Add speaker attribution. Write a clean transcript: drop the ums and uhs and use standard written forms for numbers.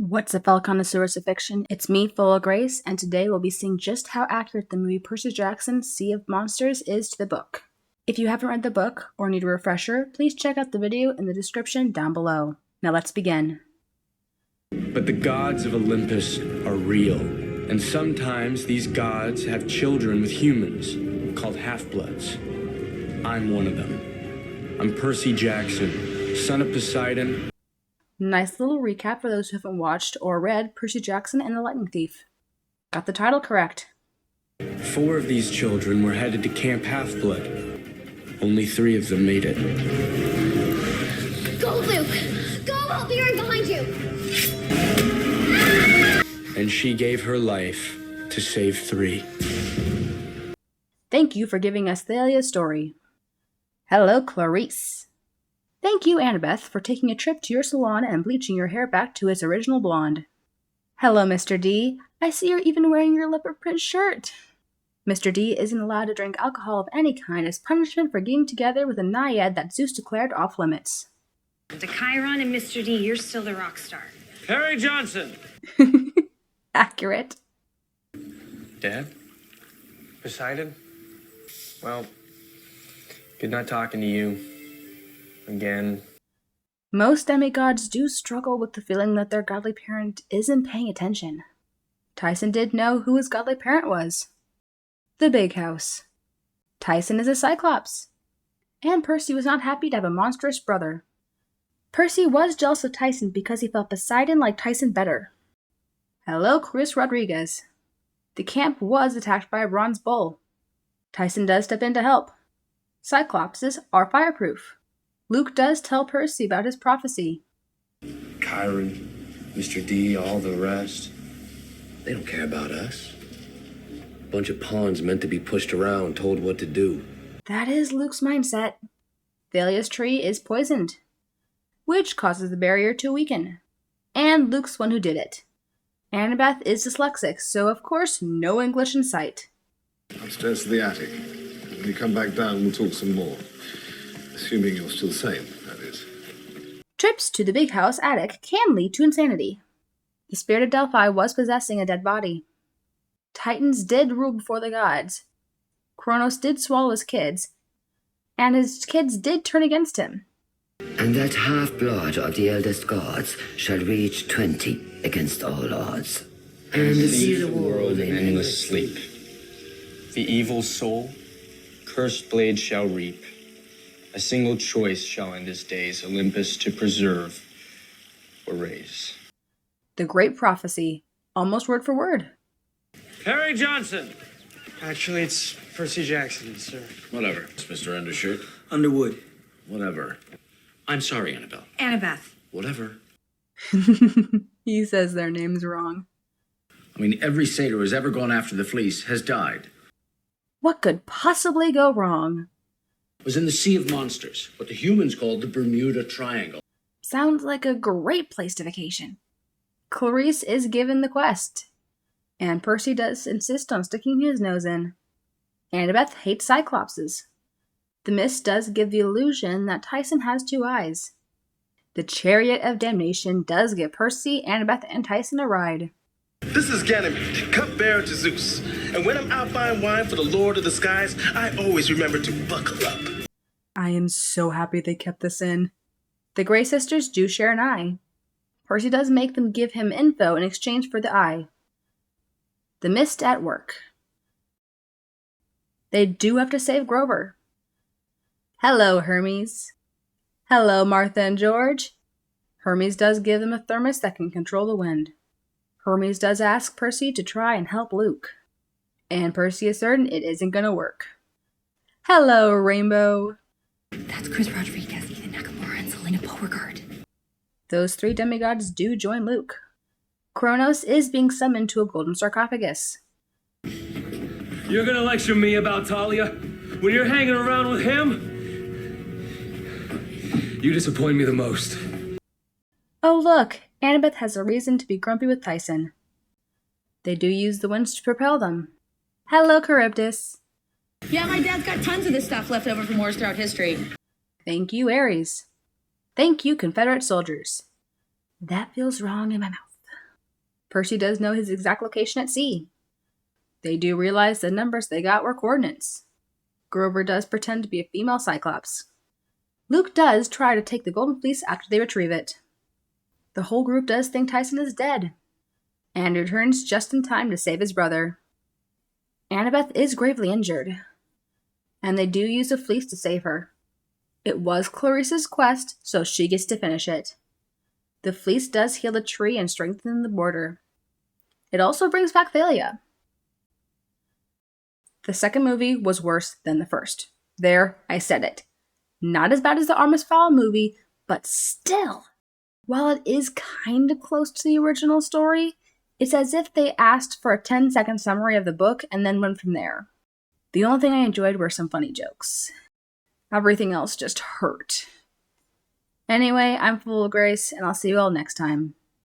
Speaker 1: What's up, fellow connoisseurs of fiction? It's me, Full0Grace, and today we'll be seeing just how accurate the movie Percy Jackson's Sea of Monsters is to the book. If you haven't read the book or need a refresher, please check out the video in the description down below. Now let's begin.
Speaker 2: But the gods of Olympus are real, and sometimes these gods have children with humans, called half-bloods. I'm one of them. I'm Percy Jackson, son of Poseidon.
Speaker 1: Nice little recap for those who haven't watched or read Percy Jackson and the Lightning Thief. Got the title correct.
Speaker 2: 4 of these children were headed to Camp Half-Blood. Only 3 of them made it.
Speaker 3: Go, Luke! Go! I'll be right behind you!
Speaker 2: And she gave her life to save 3.
Speaker 1: Thank you for giving us Thalia's story. Hello, Clarice. Thank you, Annabeth, for taking a trip to your salon and bleaching your hair back to its original blonde. Hello, Mr. D. I see you're even wearing your leopard print shirt. Mr. D isn't allowed to drink alcohol of any kind as punishment for getting together with a naiad that Zeus declared off limits.
Speaker 4: To Chiron and Mr. D, you're still the rock star.
Speaker 5: Harry Johnson!
Speaker 1: Accurate.
Speaker 2: Dad? Poseidon? Well, good not talking to you. Again.
Speaker 1: Most demigods do struggle with the feeling that their godly parent isn't paying attention. Tyson did know who his godly parent was. The Big House. Tyson is a Cyclops. And Percy was not happy to have a monstrous brother. Percy was jealous of Tyson because he felt Poseidon liked Tyson better. Hello, Chris Rodriguez. The camp was attacked by a bronze bull. Tyson does step in to help. Cyclopses are fireproof. Luke does tell Percy about his prophecy.
Speaker 6: Chiron, Mr. D, all the rest. They don't care about us. Bunch of pawns meant to be pushed around, told what to do.
Speaker 1: That is Luke's mindset. Thalia's tree is poisoned, which causes the barrier to weaken. And Luke's one who did it. Annabeth is dyslexic, so of course no English in sight.
Speaker 7: Upstairs to the attic. When you come back down, we'll talk some more. Assuming you're still sane, that is.
Speaker 1: Trips to the Big House attic can lead to insanity. The spirit of Delphi was possessing a dead body. Titans did rule before the gods. Kronos did swallow his kids, and his kids did turn against him.
Speaker 8: And that half-blood of the eldest gods shall reach 20 against all odds. And see the world in endless sleep.
Speaker 2: The evil soul, cursed blade shall reap. A single choice shall end his days, Olympus to preserve or raise.
Speaker 1: The Great Prophecy, almost word for word.
Speaker 5: Harry Johnson! Actually, it's Percy Jackson, sir.
Speaker 6: Whatever. It's Mr. Undershirt.
Speaker 5: Underwood.
Speaker 6: Whatever. I'm sorry, Annabelle.
Speaker 4: Annabeth.
Speaker 6: Whatever.
Speaker 1: He says their names wrong.
Speaker 6: I mean, every satyr who's ever gone after the fleece has died.
Speaker 1: What could possibly go wrong?
Speaker 6: It was in the Sea of Monsters, what the humans called the Bermuda Triangle.
Speaker 1: Sounds like a great place to vacation. Clarice is given the quest, and Percy does insist on sticking his nose in. Annabeth hates Cyclopses. The mist does give the illusion that Tyson has 2 eyes. The Chariot of Damnation does give Percy, Annabeth, and Tyson a ride.
Speaker 9: This is Ganymede, cupbearer to Zeus. And when I'm out buying wine for the Lord of the Skies, I always remember to buckle up.
Speaker 1: I am so happy they kept this in. The Grey sisters do share an eye. Percy does make them give him info in exchange for the eye. The mist at work. They do have to save Grover. Hello, Hermes. Hello, Martha and George. Hermes does give them a thermos that can control the wind. Hermes does ask Percy to try and help Luke. And Percy is certain it isn't going to work. Hello, Rainbow.
Speaker 4: That's Chris Rodriguez, Ethan Nakamura, and Selena Beauregard.
Speaker 1: Those 3 demigods do join Luke. Kronos is being summoned to a golden sarcophagus.
Speaker 5: You're gonna lecture me about Talia? When you're hanging around with him? You disappoint me the most.
Speaker 1: Oh look, Annabeth has a reason to be grumpy with Tyson. They do use the winds to propel them. Hello, Charybdis.
Speaker 4: Yeah, my dad's got tons of this stuff left over from wars throughout history.
Speaker 1: Thank you, Ares. Thank you, Confederate soldiers. That feels wrong in my mouth. Percy does know his exact location at sea. They do realize the numbers they got were coordinates. Grover does pretend to be a female Cyclops. Luke does try to take the Golden Fleece after they retrieve it. The whole group does think Tyson is dead, and returns just in time to save his brother. Annabeth is gravely injured, and they do use a fleece to save her. It was Clarissa's quest, so she gets to finish it. The fleece does heal the tree and strengthen the border. It also brings back Thalia. The second movie was worse than the first. There, I said it. Not as bad as the Artemis Fowl movie, but still. While it is kind of close to the original story, it's as if they asked for a 10-second summary of the book and then went from there. The only thing I enjoyed were some funny jokes. Everything else just hurt. Anyway, I'm Full0Grace, and I'll see you all next time.